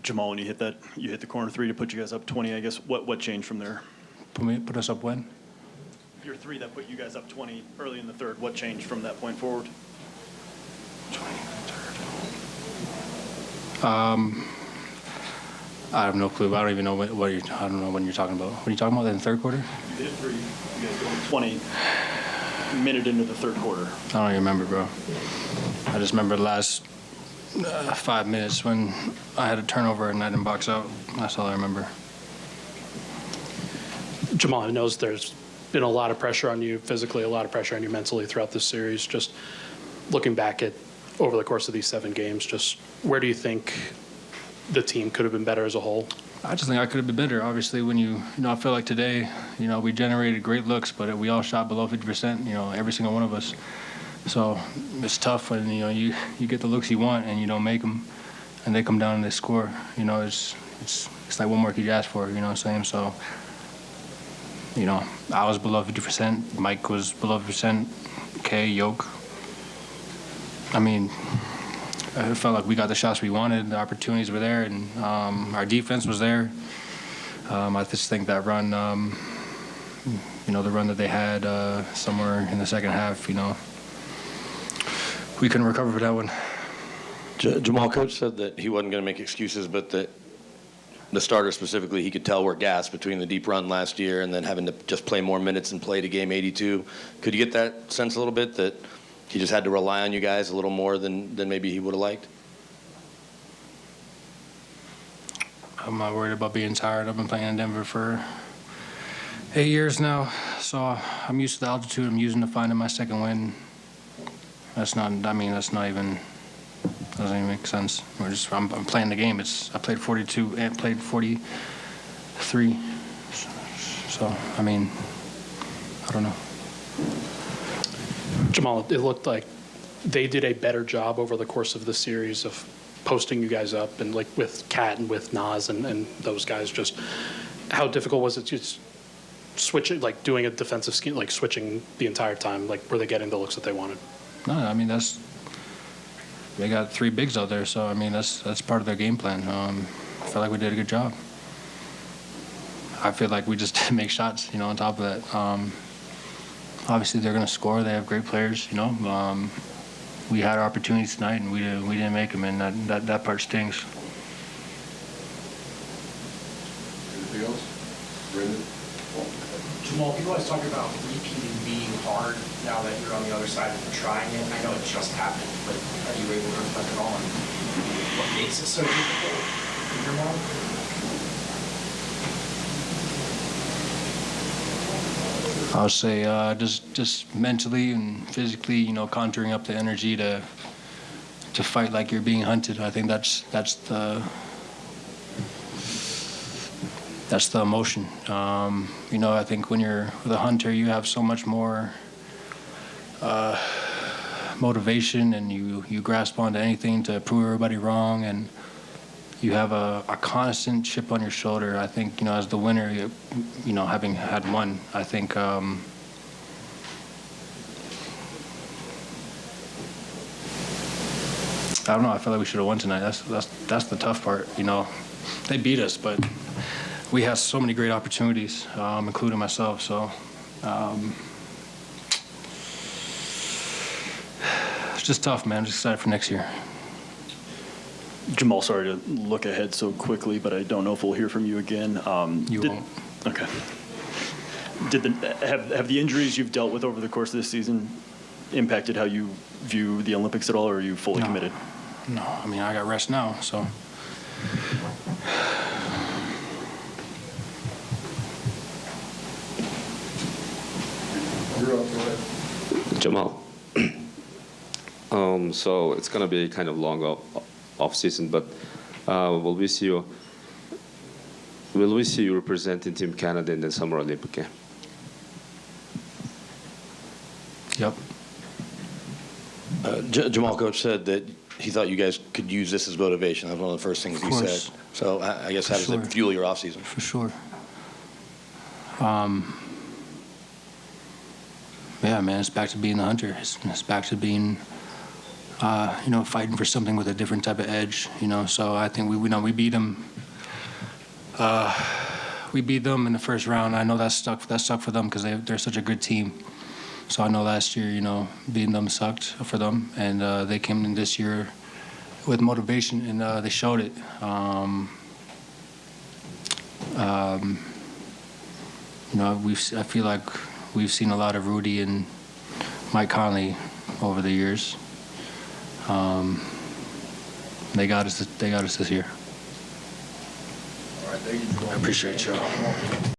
Jamal, when you hit the corner three to put you guys up 20. I guess what changed from there? Put us up when? Your three that put you guys up 20 early in the third. What changed from that point forward? 20 in the third. I have no clue. I don't even know I don't know when you're talking about. What are you talking about in the third quarter? You hit three. You guys go 20 minute into the third quarter. I don't even remember, bro. I just remember the last 5 minutes when I had a turnover and I didn't box out. That's all I remember. Jamal, I know there's been a lot of pressure on you physically, a lot of pressure on you mentally throughout this series. Just looking back at over the course of these 7 games, just where do you think the team could have been better as a whole? I just think I could have been better. Obviously, when I feel like today, we generated great looks, but we all shot below 50%, every single one of us. So it's tough when, you get the looks you want and you don't make them, and they come down and they score. It's like, what more could you ask for, you know what I'm saying? So, I was below 50%, Mike was below 50%, K, Yoke. I mean, I felt like we got the shots we wanted, the opportunities were there, and our defense was there. I just think that run, the run that they had somewhere in the second half, we couldn't recover for that one. Jamal, coach said that he wasn't going to make excuses, but that the starter specifically, he could tell we're gassed between the deep run last year and then having to just play more minutes and play to game 82. Could you get that sense a little bit that he just had to rely on you guys a little more than maybe he would have liked? I'm not worried about being tired. I've been playing in Denver for 8 years now, so I'm used to the altitude I'm using to find my second win. Doesn't even make sense. I'm playing the game. I played 42 and played 43. So, I don't know. Jamal, it looked like they did a better job over the course of the series of posting you guys up, and like with Kat and with Nas and those guys. Just how difficult was it to switch it, like doing a defensive scheme, like switching the entire time? Like, were they getting the looks that they wanted? No, they got 3 bigs out there, so that's part of their game plan. I feel like we did a good job. I feel like we just didn't make shots, on top of that. Obviously, they're going to score. They have great players, We had our opportunities tonight, and we didn't make them, and that part stings. Anything else? Brendan? Jamal, people always talk about repeating being hard now that you're on the other side and trying it. I know it just happened, but are you able to reflect at all on what makes it so difficult in your mind? I would say just mentally and physically, conjuring up the energy to fight like you're being hunted. I think that's the emotion. I think when you're the hunter, you have so much more motivation, and you grasp onto anything to prove everybody wrong, and you have a constant chip on your shoulder. I think, as the winner, having had won, I think I don't know. I feel like we should have won tonight. That's the tough part. They beat us, but we had so many great opportunities, including myself. So it's just tough, man. I'm just excited for next year. Jamal, sorry to look ahead so quickly, but I don't know if we'll hear from you again. You won't. Okay. Have the injuries you've dealt with over the course of this season impacted how you view the Olympics at all, or are you fully committed? No, I got rest now, so. You're up, go ahead. Jamal. So it's gonna be kind of long off season, but will we see you representing Team Canada in the Summer Olympic game? Yep. Jamal, coach said that he thought you guys could use this as motivation. That was one of the first things he said. So I guess how does it fuel your offseason? For sure. Yeah, man, it's back to being the hunter. It's back to being fighting for something with a different type of edge. So I think we beat them. We beat them in the first round. I know that stuck for them because they're such a good team. So I know last year, beating them sucked for them, and they came in this year with motivation, and they showed it. I feel like we've seen a lot of Rudy and Mike Conley over the years. They got us this year. All right, thank you, Jamal. I appreciate y'all.